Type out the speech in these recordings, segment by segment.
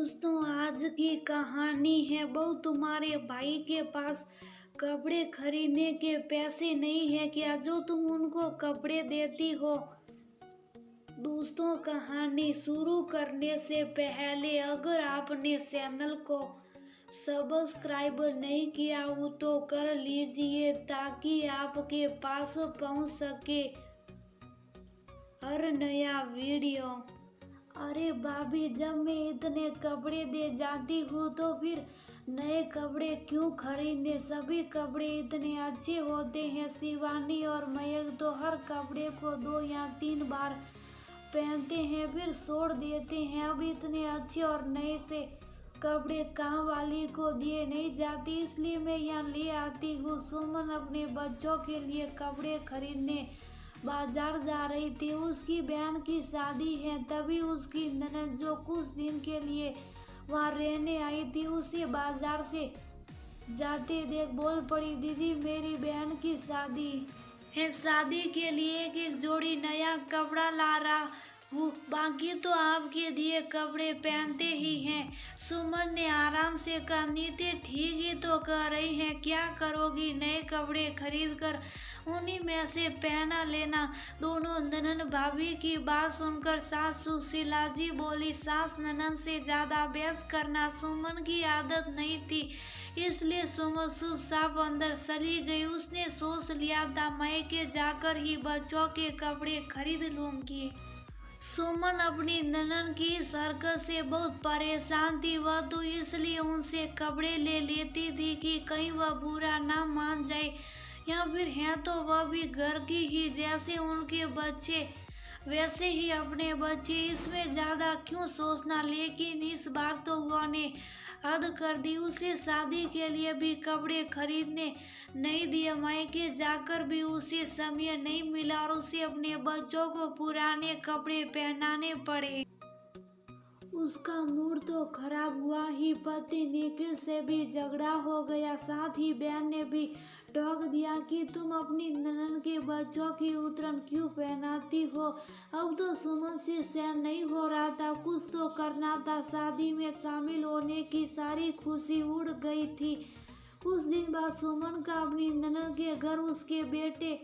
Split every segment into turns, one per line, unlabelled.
दोस्तों, आज की कहानी है। बहू, तुम्हारे भाई के पास कपड़े खरीदने के पैसे नहीं है क्या, जो तुम उनको कपड़े देती हो। दोस्तों, कहानी शुरू करने से पहले अगर आपने चैनल को सब्सक्राइब नहीं किया हो तो कर लीजिए, ताकि आपके पास पहुंच सके हर नया वीडियो। अरे भाभी, जब मैं इतने कपड़े दे जाती हूँ तो फिर नए कपड़े क्यों खरीदने। सभी कपड़े इतने अच्छे होते हैं। शिवानी और मयंक तो हर कपड़े को 2 या 3 बार पहनते हैं फिर छोड़ देते हैं। अब इतने अच्छे और नए से कपड़े काम वाली को दिए नहीं जाते, इसलिए मैं यहाँ ले आती हूँ। सुमन अपने बच्चों के लिए कपड़े खरीदने बाजार जा रही थी। उसकी बहन की शादी है, तभी उसकी ननद जो कुछ दिन के लिए वहाँ रहने आई थी, उसे बाजार से जाते देख बोल पड़ी, दीदी मेरी बहन की शादी है, शादी के लिए एक जोड़ी नया कपड़ा ला रहा हूँ, बाकी तो आपके दिए कपड़े पहनते ही हैं। सुमन ने आराम से कहा, नीति ठीक ही तो कह रही है, क्या करोगी, नए कपड़े खरीद कर उन्हीं में से पहना लेना। दोनों ननन भाभी की बात सुनकर सास सुशीला जी बोली, सास ननन से ज्यादा बहस करना सुमन की आदत नहीं थी, इसलिए सुमन चुपचाप अंदर चली गई। उसने सोच लिया था, मायके जाकर ही बच्चों के कपड़े खरीद लूंगी। सुमन अपनी ननन की हरकत से बहुत परेशान थी। वह तो इसलिए उनसे कपड़े ले लेती थी कि कहीं वह बुरा ना मान जाए, या फिर है तो वह भी घर की ही, जैसे उनके बच्चे वैसे ही अपने बच्चे, इसमें ज्यादा क्यों सोचना। लेकिन इस बार तो वह ने हद कर दी। उसे शादी के लिए भी कपड़े खरीदने नहीं दिए, मायके जाकर भी उसे समय नहीं मिला और उसे अपने बच्चों को पुराने कपड़े पहनाने पड़े। उसका मूड तो खराब हुआ ही, पति निखिल से भी झगड़ा हो गया, साथ ही बहन ने भी टोक दिया कि तुम अपनी ननन के बच्चों की उतरन क्यों पहनाती हो। अब तो सुमन से सहन नहीं हो रहा था, कुछ तो करना था। शादी में शामिल होने की सारी खुशी उड़ गई थी। कुछ दिन बाद सुमन का अपनी ननन के घर उसके बेटे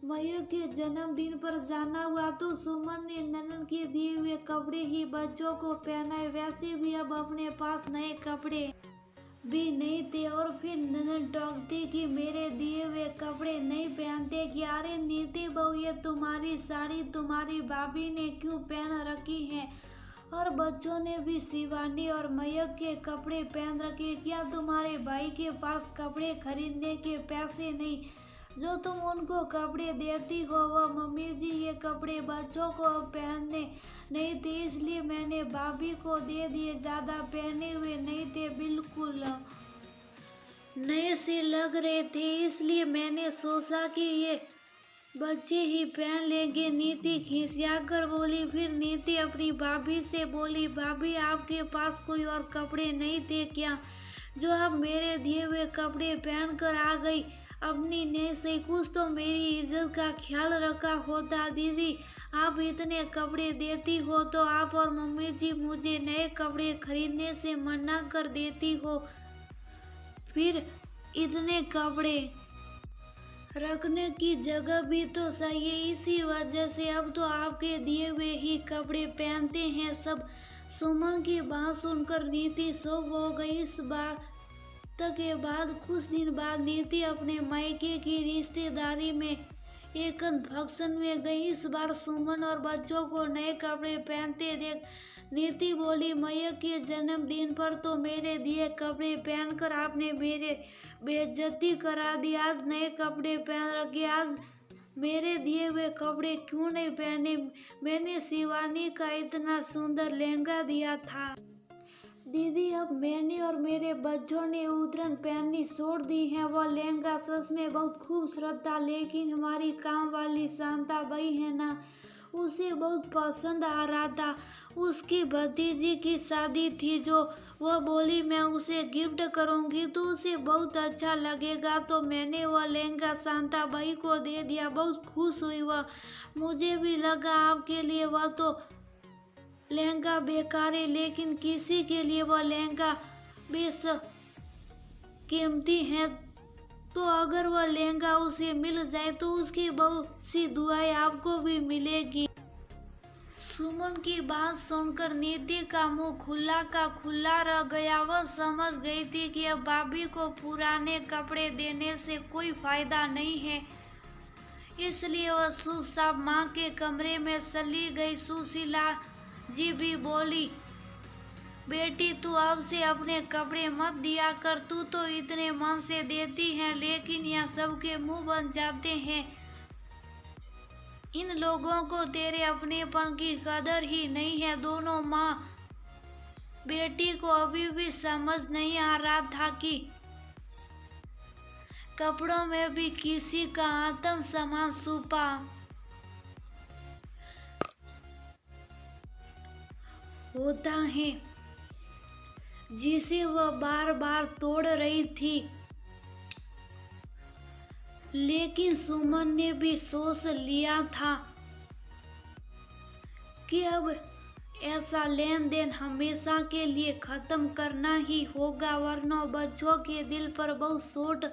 मयंक के जन्मदिन पर जाना हुआ, तो सुमन ने ननन के दिए हुए कपड़े ही बच्चों को पहनाए। वैसे भी अब अपने पास नए कपड़े भी नहीं थे और फिर ननन टोकती कि मेरे दिए हुए कपड़े नहीं पहनते। कि अरे नीति बहू, ये तुम्हारी साड़ी तुम्हारी भाभी ने क्यों पहन रखी है, और बच्चों ने भी शिवानी और मयंक के कपड़े पहन रखे। क्या तुम्हारे भाई के पास कपड़े खरीदने के पैसे नहीं, जो तुम उनको कपड़े देती हो। वह मम्मी जी, ये कपड़े बच्चों को पहनने नहीं थे, इसलिए मैंने भाभी को दे दिए, ज्यादा पहने हुए नहीं थे, बिल्कुल नए से लग रहे थे, इसलिए मैंने सोचा कि ये बच्चे ही पहन लेंगे। नीति खिसिया कर बोली। फिर नीति अपनी भाभी से बोली, भाभी आपके पास कोई और कपड़े नहीं थे क्या, जो आप मेरे दिए हुए कपड़े पहन कर आ गई। अपनी ने से कुछ तो मेरी इज्जत का ख्याल रखा होता। दीदी आप इतने कपड़े देती हो तो आप और मम्मी जी मुझे नए कपड़े खरीदने से मना कर देती हो, फिर इतने कपड़े रखने की जगह भी तो चाहिए। इसी वजह से अब तो आपके दिए हुए ही कपड़े पहनते हैं सब। सुमन की बात सुनकर नीति शॉक हो गई। इस बात के बाद कुछ दिन बाद नीति अपने मायके की रिश्तेदारी में एक फंक्शन में गई। इस बार सुमन और बच्चों को नए कपड़े पहनते देख नीति बोली, मयंक के जन्मदिन पर तो मेरे दिए कपड़े पहनकर आपने मेरे बेइज्जती करा दी। आज नए कपड़े पहन रखे, आज मेरे दिए हुए कपड़े क्यों नहीं पहने। मैंने शिवानी का इतना सुंदर लहंगा दिया था। दीदी अब मैंने और मेरे बच्चों ने उतरन पहननी छोड़ दी है। वह लहंगा सच में बहुत खूबसूरत था, लेकिन हमारी काम वाली शांता बई है ना, उसे बहुत पसंद आ रहा था। उसकी भतीजी की शादी थी, जो वह बोली मैं उसे गिफ्ट करूंगी तो उसे बहुत अच्छा लगेगा, तो मैंने वह लहंगा शांता बई को दे दिया। बहुत खुश हुई वह। मुझे भी लगा आपके लिए वह तो लहंगा बेकार है, लेकिन किसी के लिए वह लहंगा बेस कीमती है, तो अगर वह लहंगा उसे मिल जाए तो उसकी बहुत सी दुआएं आपको भी मिलेगी। सुमन की बात सुनकर निधि का मुंह खुला का खुला रह गया। वह समझ गई थी कि अब भाभी को पुराने कपड़े देने से कोई फायदा नहीं है, इसलिए वह चुपचाप माँ के कमरे में चली गई। सुशीला जी भी बोली, बेटी तू अब से अपने कपड़े मत दिया कर, तू तो इतने मन से देती है, लेकिन यहाँ सबके मुंह बन जाते हैं। इन लोगों को तेरे अपनेपन की कदर ही नहीं है। दोनों माँ बेटी को अभी भी समझ नहीं आ रहा था कि कपड़ों में भी किसी का आत्म सम्मान छुपा होता है, जिसे वह बार बार तोड़ रही थी। लेकिन सुमन ने भी सोच लिया था कि अब ऐसा लेन देन हमेशा के लिए खत्म करना ही होगा, वरना बच्चों के दिल पर बहुत चोट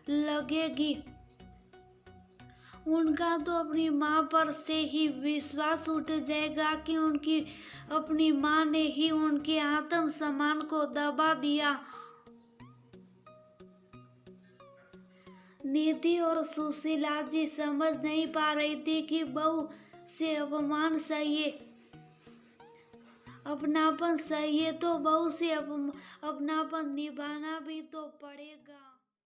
लगेगी। उनका तो अपनी माँ पर से ही विश्वास उठ जाएगा कि उनकी अपनी माँ ने ही उनके आत्म सम्मान को दबा दिया। निधि और सुशीला जी समझ नहीं पा रही थी कि बहू से अपमान सही है, अपनापन सही है तो बहू से अपनापन निभाना भी तो पड़ेगा।